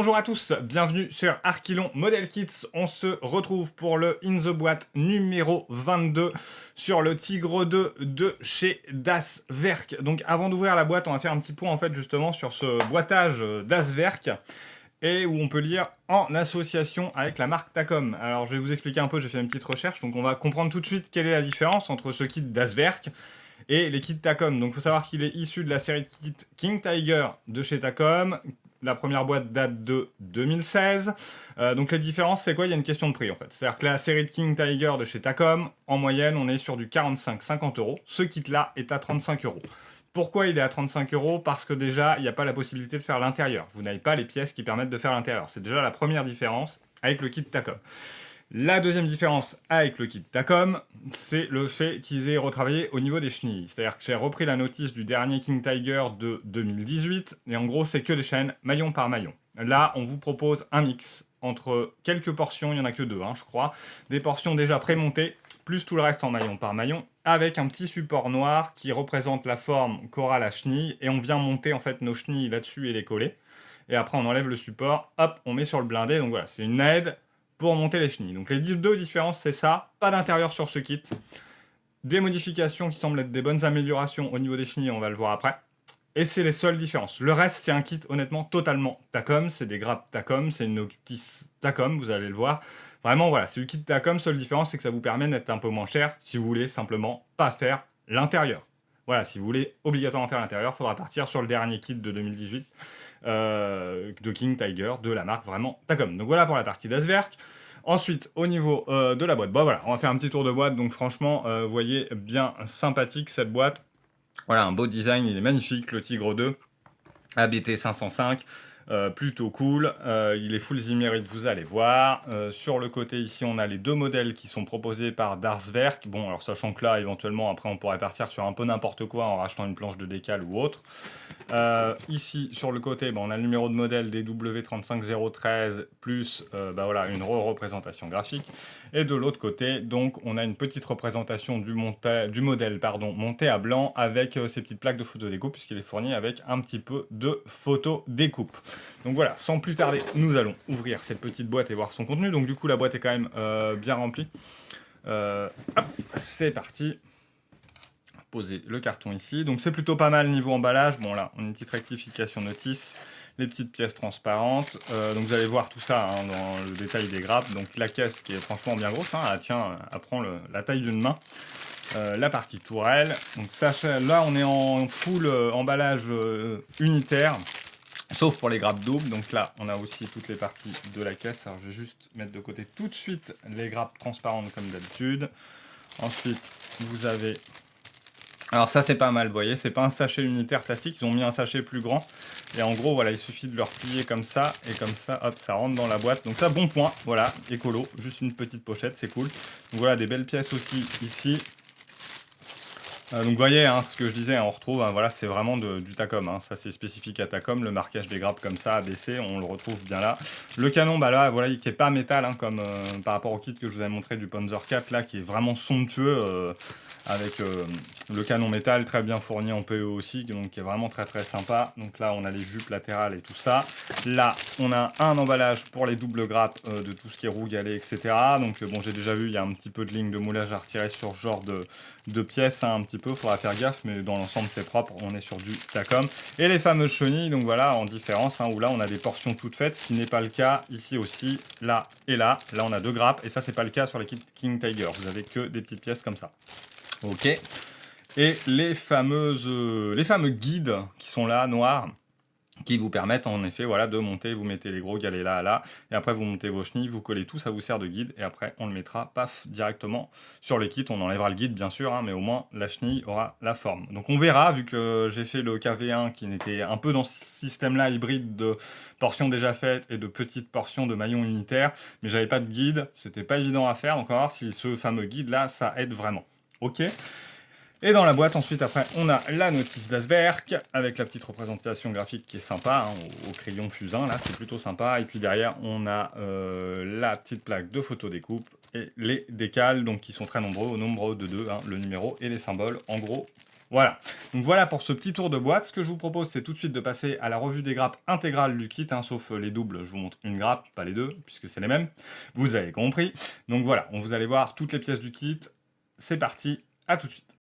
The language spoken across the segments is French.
Bonjour à tous, bienvenue sur Archilon Model Kits. On se retrouve pour le In the Boîte numéro 22 sur le Tigre 2 de chez Das Werk. Donc avant d'ouvrir la boîte, on va faire un petit point en fait justement sur ce boîtage Das Werk et où on peut lire en association avec la marque Takom. Alors je vais vous expliquer un peu, j'ai fait une petite recherche, donc on va comprendre tout de suite quelle est la différence entre ce kit Das Werk et les kits Takom. Donc il faut savoir qu'il est issu de la série de kits King Tiger de chez Takom. La première boîte date de 2016. Donc les différences, c'est quoi? Il y a une question de prix en fait. C'est-à-dire que la série de King Tiger de chez Takom, en moyenne, on est sur du 45-50 euros. Ce kit-là est à 35 euros. Pourquoi il est à 35 euros? Parce que déjà, il n'y a pas la possibilité de faire l'intérieur. Vous n'avez pas les pièces qui permettent de faire l'intérieur. C'est déjà la première différence avec le kit Takom. La deuxième différence avec le kit Takom, c'est le fait qu'ils aient retravaillé au niveau des chenilles. C'est-à-dire que j'ai repris la notice du dernier King Tiger de 2018, et en gros, c'est que des chaînes maillon par maillon. Là, on vous propose un mix entre quelques portions, il n'y en a que deux, je crois, des portions déjà prémontées, plus tout le reste en maillon par maillon, avec un petit support noir qui représente la forme qu'aura la chenille, et on vient monter en fait nos chenilles là-dessus et les coller. Et après, on enlève le support, hop, on met sur le blindé, donc voilà, c'est une aide pour monter les chenilles. Donc les deux différences, c'est ça. Pas d'intérieur sur ce kit. Des modifications qui semblent être des bonnes améliorations au niveau des chenilles, on va le voir après. Et c'est les seules différences. Le reste, c'est un kit honnêtement totalement Takom. C'est des grappes Takom, c'est une notice Takom, vous allez le voir. Vraiment, voilà, c'est le kit Takom. Seule différence, c'est que ça vous permet d'être un peu moins cher si vous voulez simplement pas faire l'intérieur. Voilà, si vous voulez obligatoirement faire l'intérieur, il faudra partir sur le dernier kit de 2018 de King Tiger, de la marque vraiment Takom. Donc voilà pour la partie Das Werk. Ensuite, au niveau de la boîte, bon voilà, on va faire un petit tour de boîte. Donc franchement, vous voyez, bien sympathique cette boîte. Voilà, un beau design, il est magnifique, le Tigre 2, ABT 505. Plutôt cool, il est full Zimmerit, vous allez voir. Sur le côté ici, on a les deux modèles qui sont proposés par Das Werk. Bon, alors sachant que là, éventuellement, après, on pourrait partir sur un peu n'importe quoi en rachetant une planche de décal ou autre. Ici, sur le côté, on a le numéro de modèle DW35013 plus voilà, une représentation graphique. Et de l'autre côté, donc, on a une petite représentation du modèle monté à blanc avec ces petites plaques de photo découpe puisqu'il est fourni avec un petit peu de photo découpe. Donc voilà, sans plus tarder, nous allons ouvrir cette petite boîte et voir son contenu. Donc du coup, la boîte est quand même bien remplie. Hop, c'est parti. Poser le carton ici. Donc c'est plutôt pas mal niveau emballage. Bon là, on a une petite rectification notice. Les petites pièces transparentes. Donc vous allez voir tout ça dans le détail des grappes. Donc la caisse qui est franchement bien grosse. Elle prend la taille d'une main. La partie tourelle. Donc là, on est en full emballage unitaire. Sauf pour les grappes doubles, donc là on a aussi toutes les parties de la caisse. Alors je vais juste mettre de côté tout de suite les grappes transparentes comme d'habitude. Ensuite vous avez... Alors ça c'est pas mal, vous voyez, c'est pas un sachet unitaire plastique, ils ont mis un sachet plus grand. Et en gros voilà, il suffit de le replier comme ça, et comme ça, hop, ça rentre dans la boîte. Donc ça, bon point, voilà, écolo, juste une petite pochette, c'est cool. Donc voilà, des belles pièces aussi ici. Donc vous voyez, ce que je disais, on retrouve, voilà, c'est vraiment du Takom, ça c'est spécifique à Takom, le marquage des grappes comme ça, abaissé, on le retrouve bien là. Le canon, là, voilà, qui est pas métal, comme par rapport au kit que je vous avais montré du Panzer 4, là, qui est vraiment somptueux, avec le canon métal très bien fourni en PE aussi, donc qui est vraiment très très sympa. Donc là, on a les jupes latérales et tout ça. Là, on a un emballage pour les doubles grappes de tout ce qui est roue, galet, etc. Donc bon, j'ai déjà vu, il y a un petit peu de ligne de moulage à retirer sur ce genre de pièces, un petit peu, faudra faire gaffe, mais dans l'ensemble c'est propre, on est sur du Takom. Et les fameuses chenilles, donc voilà, en différence, où là on a des portions toutes faites, ce qui n'est pas le cas ici aussi, là et là. Là on a deux grappes, et ça c'est pas le cas sur les kits King Tiger, vous avez que des petites pièces comme ça. Ok. Et les fameux guides qui sont là, noirs, qui vous permettent en effet voilà, de monter, vous mettez les gros galets là, et après vous montez vos chenilles, vous collez tout, ça vous sert de guide, et après on le mettra, paf, directement sur le kit. On enlèvera le guide bien sûr, mais au moins la chenille aura la forme. Donc on verra, vu que j'ai fait le KV1 qui était un peu dans ce système-là, hybride de portions déjà faites et de petites portions de maillons unitaires, mais j'avais pas de guide, c'était pas évident à faire, donc on va voir si ce fameux guide-là, ça aide vraiment. Ok. Et dans la boîte, ensuite, après, on a la notice Das Werk, avec la petite représentation graphique qui est sympa, au crayon fusain, là, c'est plutôt sympa. Et puis derrière, on a la petite plaque de photo découpe et les décals, donc qui sont très nombreux, au nombre de 2, le numéro et les symboles, en gros, Voilà, donc voilà pour ce petit tour de boîte. Ce que je vous propose, c'est tout de suite de passer à la revue des grappes intégrales du kit, hein, sauf les doubles, je vous montre une grappe, pas les deux, puisque c'est les mêmes. Vous avez compris. Donc voilà, vous allez voir toutes les pièces du kit. C'est parti, à tout de suite.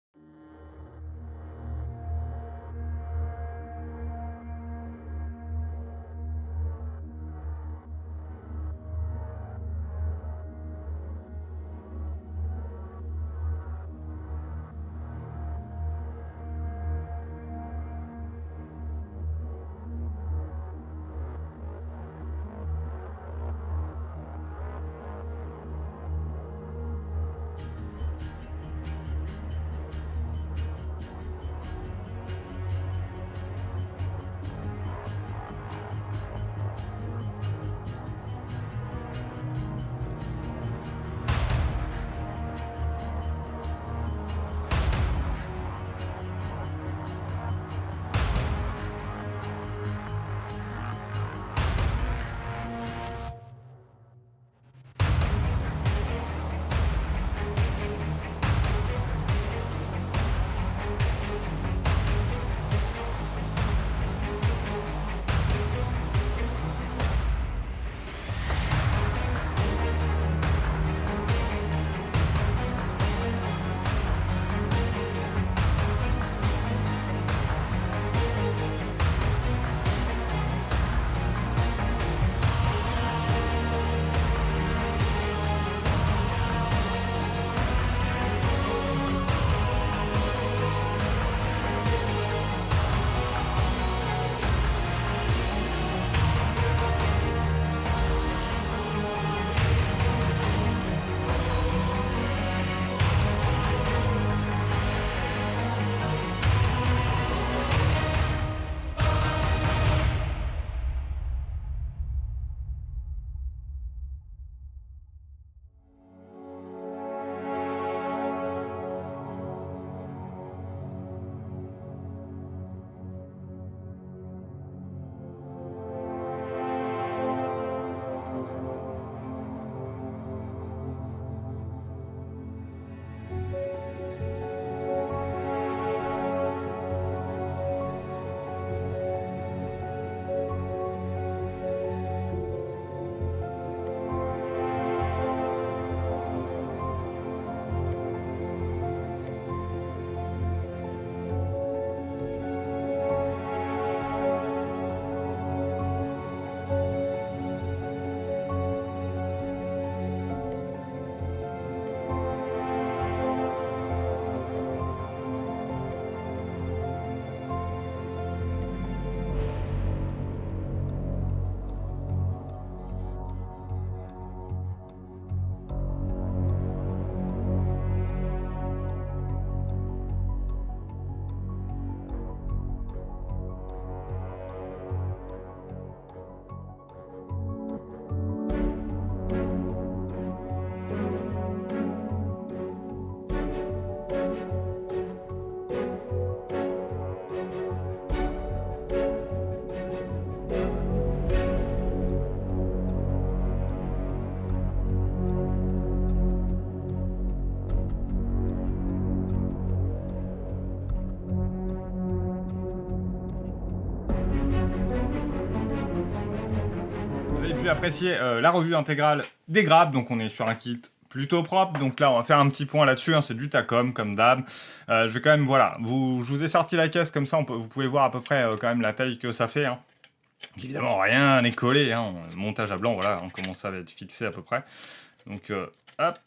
Pu apprécier la revue intégrale des grappes, donc on est sur un kit plutôt propre, donc là on va faire un petit point là-dessus, hein, c'est du Takom comme d'hab. Je vais quand même, voilà, je vous ai sorti la caisse comme ça, vous pouvez voir à peu près quand même la taille que ça fait. Hein. Évidemment rien n'est collé, hein, montage à blanc, voilà, hein, comment ça va être fixé à peu près. Donc hop.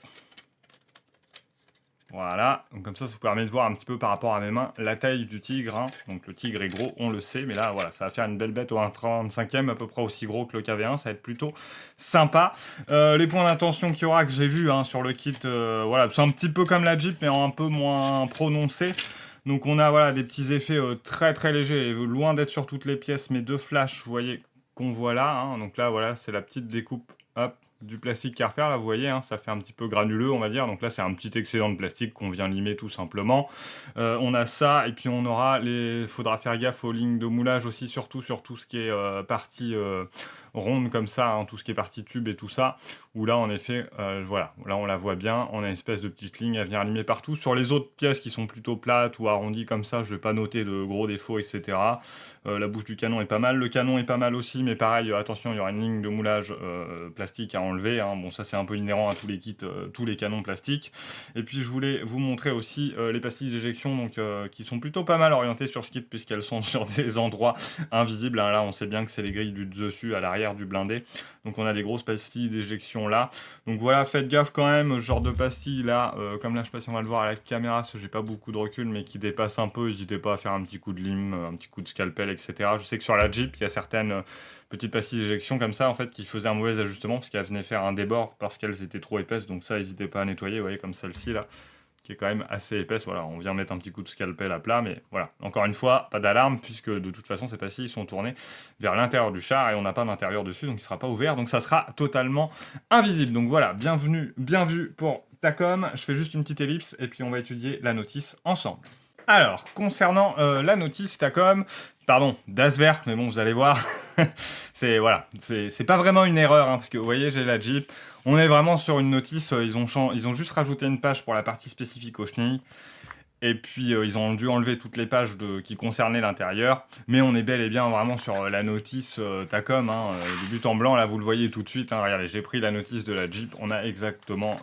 Voilà, donc comme ça vous permet de voir un petit peu par rapport à mes mains la taille du tigre. Hein. Donc le tigre est gros, on le sait, mais là voilà, ça va faire une belle bête au 1,35e, à peu près aussi gros que le KV1, ça va être plutôt sympa. Les points d'intention qu'il y aura que j'ai vu hein, sur le kit, voilà, c'est un petit peu comme la Jeep, mais un peu moins prononcé. Donc on a voilà, des petits effets très très légers, loin d'être sur toutes les pièces, mais deux flashs, vous voyez, qu'on voit là. Hein. Donc là voilà, c'est la petite découpe, hop, du plastique qui est à refaire, là vous voyez, hein, ça fait un petit peu granuleux on va dire, donc là c'est un petit excédent de plastique qu'on vient limer tout simplement. On a ça, et puis on aura faudra faire gaffe aux lignes de moulage aussi, surtout sur tout ce qui est partie ronde comme ça, hein, tout ce qui est partie tube et tout ça, où là en effet, voilà, là on la voit bien, on a une espèce de petite ligne à venir limer partout. Sur les autres pièces qui sont plutôt plates ou arrondies comme ça, je vais pas noter de gros défauts, etc. La bouche du canon est pas mal, le canon est pas mal aussi, mais pareil, attention, il y aura une ligne de moulage plastique à enlever, hein. Bon, ça c'est un peu inhérent à tous les kits, tous les canons plastiques. Et puis je voulais vous montrer aussi les pastilles d'éjection, donc qui sont plutôt pas mal orientées sur ce kit, puisqu'elles sont sur des endroits invisibles, hein. Là on sait bien que c'est les grilles du dessus à l'arrière du blindé, donc on a des grosses pastilles d'éjection là. Donc voilà, faites gaffe quand même, ce genre de pastilles là, comme là je sais pas si on va le voir à la caméra, parce que j'ai pas beaucoup de recul, mais qui dépassent un peu, n'hésitez pas à faire un petit coup de lime, un petit coup de scalpel, etc. Je sais que sur la Jeep, il y a certaines petites pastilles d'éjection comme ça, en fait, qui faisaient un mauvais ajustement, parce qu'elles venaient faire un débord, parce qu'elles étaient trop épaisses, donc ça, n'hésitez pas à nettoyer, vous voyez, comme celle-ci là, qui est quand même assez épaisse. Voilà, on vient mettre un petit coup de scalpel à plat, mais voilà, encore une fois, pas d'alarme, puisque de toute façon, ces pastilles sont tournées vers l'intérieur du char, et on n'a pas d'intérieur dessus, donc il ne sera pas ouvert, donc ça sera totalement invisible. Donc voilà, bienvenue, bien vu pour Takom. Je fais juste une petite ellipse, et puis on va étudier la notice ensemble. Alors, concernant la notice Takom, pardon, Daswerk, mais bon, vous allez voir, c'est voilà, c'est pas vraiment une erreur, hein, parce que vous voyez, j'ai la Jeep, on est vraiment sur une notice, ils ont juste rajouté une page pour la partie spécifique au chenilles, et puis ils ont dû enlever toutes les pages qui concernaient l'intérieur, mais on est bel et bien vraiment sur la notice Takom, hein, de but en blanc, là vous le voyez tout de suite, hein, regardez, j'ai pris la notice de la Jeep, on a exactement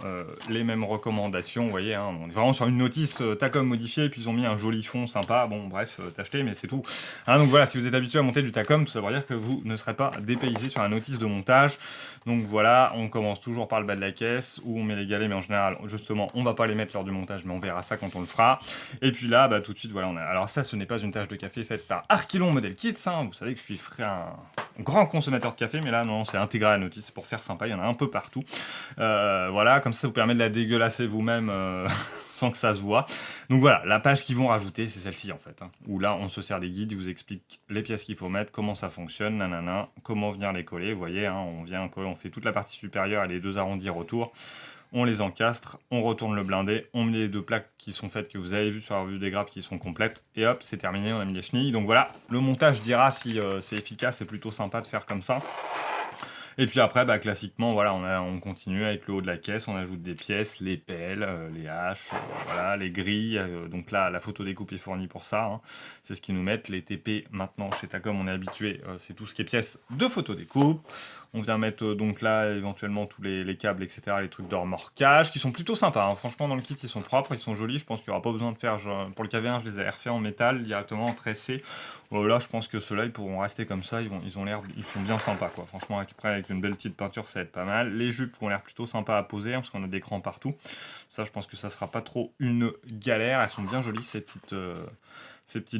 les mêmes recommandations, vous voyez, hein, on est vraiment sur une notice Takom modifiée, et puis ils ont mis un joli fond sympa, bon bref, t'acheter, mais c'est tout. Hein, donc voilà, si vous êtes habitué à monter du Takom, tout ça veut dire que vous ne serez pas dépaysé sur la notice de montage. Donc voilà, on commence toujours par le bas de la caisse, où on met les galets, mais en général, justement, on va pas les mettre lors du montage, mais on verra ça quand on le fera. Et puis là, bah, tout de suite, voilà, alors ça, ce n'est pas une tasse de café faite par Archilon Model Kits, hein. Vous savez que je suis un grand consommateur de café, mais là, non, c'est intégré à la notice, pour faire sympa, il y en a un peu partout. Voilà, comme ça vous permet de la dégueulasser vous-même sans que ça se voit. Donc voilà, la page qu'ils vont rajouter, c'est celle-ci en fait, hein, où là, on se sert des guides, ils vous expliquent les pièces qu'il faut mettre, comment ça fonctionne, nanana, comment venir les coller, vous voyez, hein, on vient coller, on fait toute la partie supérieure et les deux arrondis retour. On les encastre, on retourne le blindé, on met les deux plaques qui sont faites, que vous avez vu sur la revue des grappes, qui sont complètes, et hop, c'est terminé, on a mis les chenilles. Donc voilà, le montage dira si c'est efficace, c'est plutôt sympa de faire comme ça. Et puis après, bah, classiquement, voilà, on continue avec le haut de la caisse, on ajoute des pièces, les pelles, les haches, voilà, les grilles. Donc là, la photo découpe est fournie pour ça, hein. C'est ce qu'ils nous mettent. Les TP, maintenant, chez Takom, on est habitué, c'est tout ce qui est pièces de photo découpe. On vient mettre donc là éventuellement tous les câbles, etc., les trucs de remorquage, qui sont plutôt sympas, hein. Franchement, dans le kit, ils sont propres, ils sont jolis. Je pense qu'il n'y aura pas besoin de faire, pour le KV1, je les ai refaits en métal, directement tressés. Là, je pense que ceux-là, ils pourront rester comme ça, ils sont bien sympas, quoi. Franchement, après, avec une belle petite peinture, ça va être pas mal. Les jupes ont l'air plutôt sympas à poser, hein, parce qu'on a des crans partout. Ça, je pense que ça sera pas trop une galère. Elles sont bien jolies, ces petites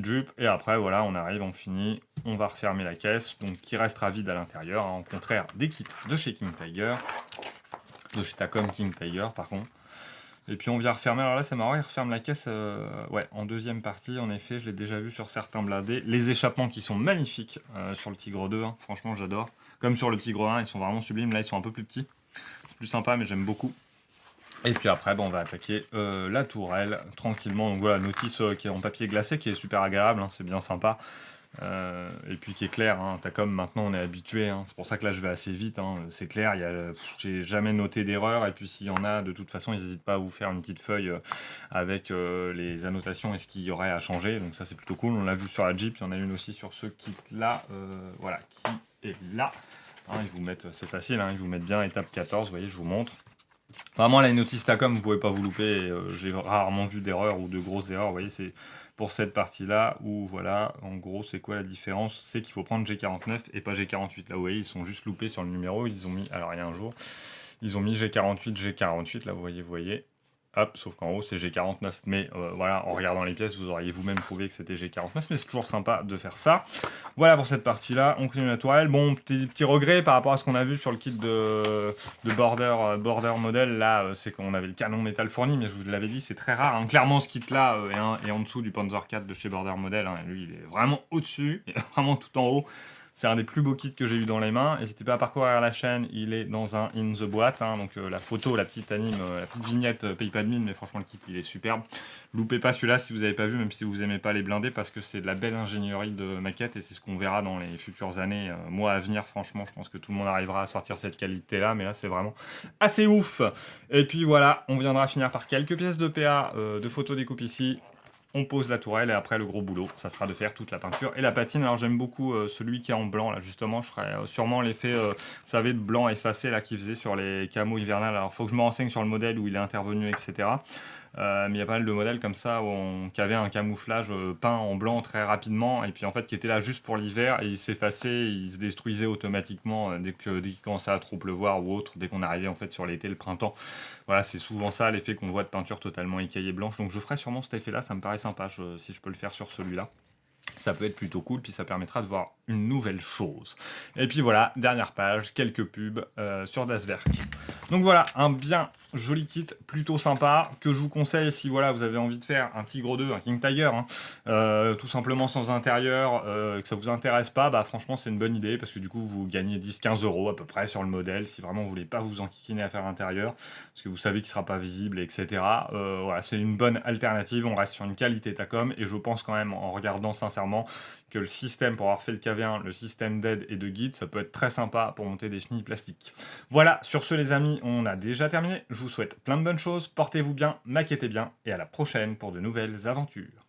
jupes. Et après, voilà, on arrive, on finit, on va refermer la caisse, donc qui restera vide à l'intérieur, hein, au contraire des kits de chez King Tiger, de chez Takom King Tiger, par contre. Et puis on vient refermer, alors là c'est marrant, il referme la caisse ouais, en deuxième partie, en effet, je l'ai déjà vu sur certains blindés. Les échappements qui sont magnifiques sur le Tigre 2, hein, franchement j'adore. Comme sur le Tigre 1, ils sont vraiment sublimes, là ils sont un peu plus petits. C'est plus sympa, mais j'aime beaucoup. Et puis après, on va attaquer la tourelle tranquillement. Donc voilà, notice qui est en papier glacé, qui est super agréable, hein, c'est bien sympa. Et puis qui est clair, hein, Takom maintenant on est habitué, hein, c'est pour ça que là je vais assez vite, hein, c'est clair, j'ai jamais noté d'erreur, et puis s'il y en a, de toute façon ils n'hésitent pas à vous faire une petite feuille avec les annotations et ce qu'il y aurait à changer, donc ça c'est plutôt cool. On l'a vu sur la Jeep, il y en a une aussi sur ce kit là, voilà, qui est là, hein, ils vous mettent, c'est facile, hein, ils vous mettent bien étape 14, vous voyez, je vous montre. Vraiment la notice Takom, vous pouvez pas vous louper, j'ai rarement vu d'erreur ou de grosses erreurs, vous voyez, c'est pour cette partie-là, où voilà, en gros, c'est quoi la différence? C'est qu'il faut prendre G49 et pas G48. Là, vous voyez, ils sont juste loupés sur le numéro, ils ont mis, alors il y a un jour, ils ont mis G48, là, vous voyez, hop, sauf qu'en haut, c'est G49, mais voilà, en regardant les pièces, vous auriez vous-même trouvé que c'était G49, mais c'est toujours sympa de faire ça. Voilà pour cette partie-là, on continue la tourelle. Bon, petit regret par rapport à ce qu'on a vu sur le kit de border model, là, c'est qu'on avait le canon métal fourni, mais je vous l'avais dit, c'est très rare, hein. Clairement, ce kit-là est en dessous du Panzer IV de chez Border Model, hein. Lui, il est vraiment au-dessus, il est vraiment tout en haut. C'est un des plus beaux kits que j'ai eu dans les mains. N'hésitez pas à parcourir la chaîne, il est dans un In The Boîte, hein, donc la photo, la petite anime, la petite vignette PayPadmin, mais franchement le kit il est superbe. Loupez pas celui-là si vous n'avez pas vu, même si vous aimez pas les blindés, parce que c'est de la belle ingénierie de maquette et c'est ce qu'on verra dans les futures années, mois à venir. Franchement, je pense que tout le monde arrivera à sortir cette qualité-là, mais là c'est vraiment assez ouf. Et puis voilà, on viendra finir par quelques pièces de PA, de photo découpe ici. On pose la tourelle et après le gros boulot, ça sera de faire toute la peinture et la patine. Alors j'aime beaucoup celui qui est en blanc là, justement, je ferai sûrement l'effet, vous savez, de blanc effacé là qu'il faisait sur les camos hivernales. Alors faut que je me renseigne sur le modèle où il est intervenu, etc. Mais il y a pas mal de modèles comme ça qui avaient un camouflage peint en blanc très rapidement et puis en fait qui était là juste pour l'hiver et il s'effaçait, il se détruisait automatiquement dès qu'il commençait à trop pleuvoir ou autre, dès qu'on arrivait en fait sur l'été, le printemps. Voilà, c'est souvent ça l'effet qu'on voit de peinture totalement écaillée blanche. Donc je ferai sûrement cet effet là, ça me paraît sympa si je peux le faire sur celui-là. Ça peut être plutôt cool, puis ça permettra de voir une nouvelle chose. Et puis voilà, dernière page, quelques pubs sur Das Werk. Donc voilà, un bien joli kit, plutôt sympa, que je vous conseille si voilà, vous avez envie de faire un Tigre 2, un King Tiger, hein, tout simplement sans intérieur, que ça vous intéresse pas, bah franchement c'est une bonne idée, parce que du coup vous gagnez 10-15 € à peu près sur le modèle, si vraiment vous voulez pas vous enquiquiner à faire l'intérieur, parce que vous savez qu'il sera pas visible, etc. Voilà, c'est une bonne alternative, on reste sur une qualité Tacom, et je pense quand même, en regardant sincèrement, que le système, pour avoir fait le KV1, le système d'aide et de guide, ça peut être très sympa pour monter des chenilles plastiques. Voilà, sur ce les amis, on a déjà terminé. Je vous souhaite plein de bonnes choses, portez-vous bien, maquettez bien, et à la prochaine pour de nouvelles aventures.